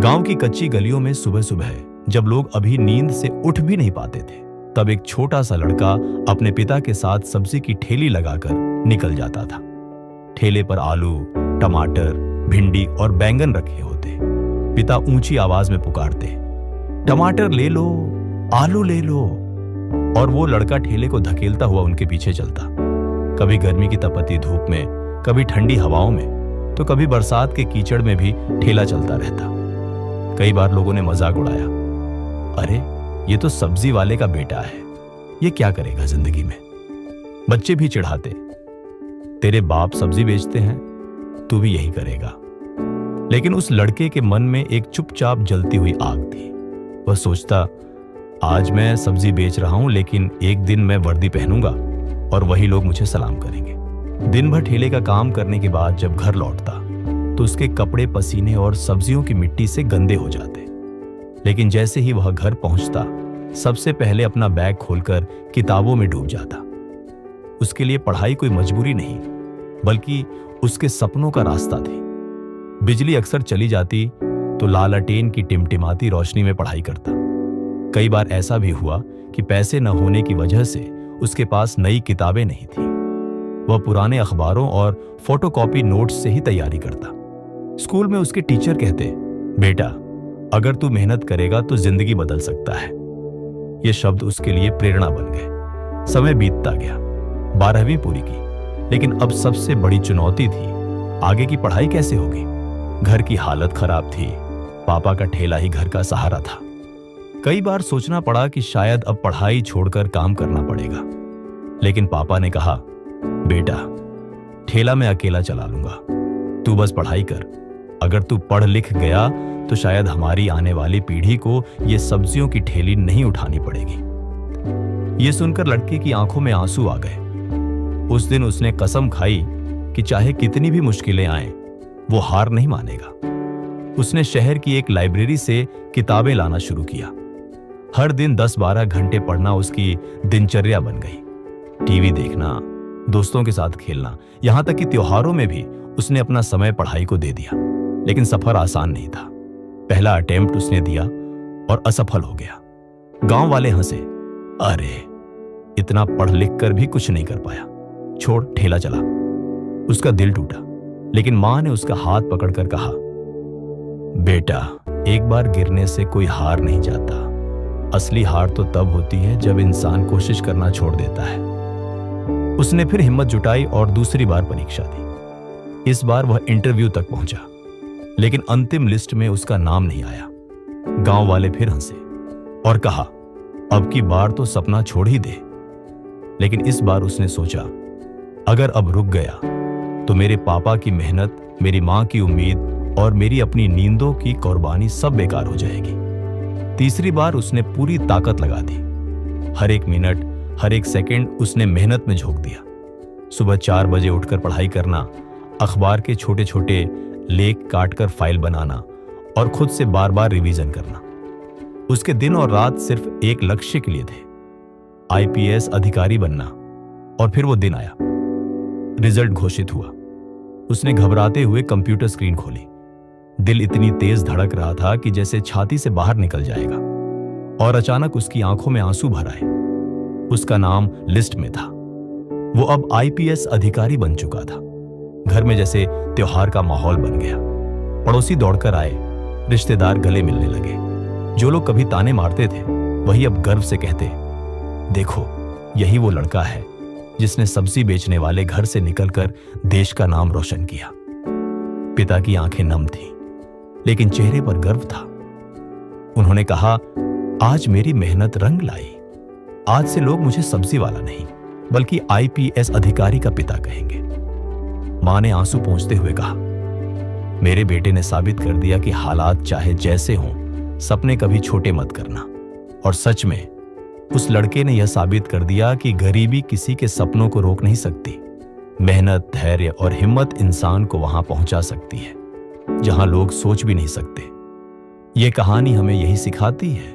गांव की कच्ची गलियों में सुबह सुबह जब लोग अभी नींद से उठ भी नहीं पाते थे, तब एक छोटा सा लड़का अपने पिता के साथ सब्जी की ठेली लगाकर निकल जाता था। ठेले पर आलू, टमाटर, भिंडी और बैंगन रखे होते। पिता ऊंची आवाज में पुकारते, टमाटर ले लो, आलू ले लो। और वो लड़का ठेले को धकेलता हुआ उनके पीछे चलता, कभी गर्मी की तपती धूप में, कभी ठंडी हवाओं में, तो कभी बरसात के कीचड़ में भी ठेला चलता रहता। कई बार लोगों ने मजाक उड़ाया, अरे ये तो सब्जी वाले का बेटा है, ये क्या करेगा जिंदगी में। बच्चे भी चिढ़ाते, तेरे बाप सब्जी बेचते हैं, तू भी यही करेगा। लेकिन उस लड़के के मन में एक चुपचाप जलती हुई आग थी। वह सोचता, आज मैं सब्जी बेच रहा हूं, लेकिन एक दिन मैं वर्दी पहनूंगा और वही लोग मुझे सलाम करेंगे। दिन भर ठेले का काम करने के बाद जब घर लौटता तो उसके कपड़े पसीने और सब्जियों की मिट्टी से गंदे हो जाते। लेकिन जैसे ही वह घर पहुंचता, सबसे पहले अपना बैग खोलकर किताबों में डूब जाता। उसके लिए पढ़ाई कोई मजबूरी नहीं, बल्कि उसके सपनों का रास्ता थी। बिजली अक्सर चली जाती तो लालटेन की टिमटिमाती रोशनी में पढ़ाई करता। कई बार ऐसा भी हुआ कि पैसे न होने की वजह से उसके पास नई किताबें नहीं थी। वह पुराने अखबारों और फोटोकॉपी नोट्स से ही तैयारी करता। स्कूल में उसके टीचर कहते, बेटा अगर तू मेहनत करेगा तो जिंदगी बदल सकता है। ये शब्द उसके लिए प्रेरणा बन गए। समय बीतता गया, 12वीं पूरी की, लेकिन अब सबसे बड़ी चुनौती थी, आगे की पढ़ाई कैसे होगी। घर की हालत खराब थी, पापा का ठेला ही घर का सहारा था। कई बार सोचना पड़ा कि शायद अब पढ़ाई छोड़कर काम करना पड़ेगा, लेकिन पापा ने कहा, बेटा ठेला मैं अकेला चला लूंगा, तू बस पढ़ाई कर। अगर तू पढ़ लिख गया तो शायद हमारी आने वाली पीढ़ी को ये सब्जियों की ठेली नहीं उठानी पड़ेगी। ये सुनकर लड़के की आंखों में आंसू आ गए। उस दिन उसने कसम खाई कि चाहे कितनी भी मुश्किलें आएं, वो हार नहीं मानेगा। उसने शहर की एक लाइब्रेरी से किताबें लाना शुरू किया। हर दिन 10-12 घंटे पढ़ना उसकी दिनचर्या बन गई। टीवी देखना, दोस्तों के साथ खेलना, यहां तक कि त्योहारों में भी उसने अपना समय पढ़ाई को दे दिया। लेकिन सफर आसान नहीं था। पहला अटेम्प्ट उसने दिया और असफल हो गया। गांव वाले हंसे, अरे इतना पढ़ लिख कर भी कुछ नहीं कर पाया, छोड़ ठेला चला। उसका दिल टूटा, लेकिन मां ने उसका हाथ पकड़कर कहा, बेटा एक बार गिरने से कोई हार नहीं जाता। असली हार तो तब होती है जब इंसान कोशिश करना छोड़ देता है। उसने फिर हिम्मत जुटाई और दूसरी बार परीक्षा दी। इस बार वह इंटरव्यू तक पहुंचा, लेकिन अंतिम लिस्ट में उसका नाम नहीं आया। गांव वाले फिर हंसे और कहा, अब की बार तो सपना छोड़ ही दे। लेकिन इस बार उसने सोचा, अगर अब रुक गया तो मेरे पापा की मेहनत, मेरी मां की उम्मीद और मेरी अपनी नींदों की कुर्बानी सब बेकार हो जाएगी। तीसरी बार उसने पूरी ताकत लगा दी। हर एक मिनट, हर एक सेकंड उसने मेहनत में झोंक दिया। सुबह 4 बजे उठकर पढ़ाई करना, अखबार के छोटे छोटे लेख काटकर फाइल बनाना और खुद से बार बार रिवीजन करना। उसके दिन और रात सिर्फ एक लक्ष्य के लिए थे, आईपीएस अधिकारी बनना। और फिर वो दिन आया, रिजल्ट घोषित हुआ। उसने घबराते हुए कंप्यूटर स्क्रीन खोली। दिल इतनी तेज धड़क रहा था कि जैसे छाती से बाहर निकल जाएगा। और अचानक उसकी आंखों में आंसू भर आए। उसका नाम लिस्ट में था। वो अब आईपीएस अधिकारी बन चुका था। घर में जैसे त्योहार का माहौल बन गया। पड़ोसी दौड़कर आए, रिश्तेदार गले मिलने लगे। जो लोग कभी ताने मारते थे, वही अब गर्व से कहते, देखो यही वो लड़का है जिसने सब्जी बेचने वाले घर से निकलकर देश का नाम रोशन किया। पिता की आंखें नम थीं, लेकिन चेहरे पर गर्व था। उन्होंने कहा, आज मेरी मेहनत रंग लाई। आज से लोग मुझे सब्जी वाला नहीं, बल्कि आईपीएस अधिकारी का पिता कहेंगे। मां ने आंसू पोंछते हुए कहा, मेरे बेटे ने साबित कर दिया कि हालात चाहे जैसे हों, सपने कभी छोटे मत करना। और सच में उस लड़के ने यह साबित कर दिया कि गरीबी किसी के सपनों को रोक नहीं सकती। मेहनत, धैर्य और हिम्मत इंसान को वहां पहुंचा सकती है जहां लोग सोच भी नहीं सकते। यह कहानी हमें यही सिखाती है,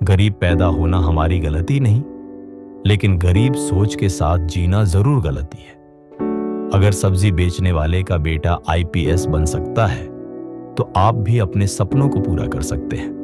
गरीब पैदा होना हमारी गलती नहीं, लेकिन गरीब सोच के साथ जीना जरूर गलती है। अगर सब्जी बेचने वाले का बेटा आईपीएस बन सकता है, तो आप भी अपने सपनों को पूरा कर सकते हैं।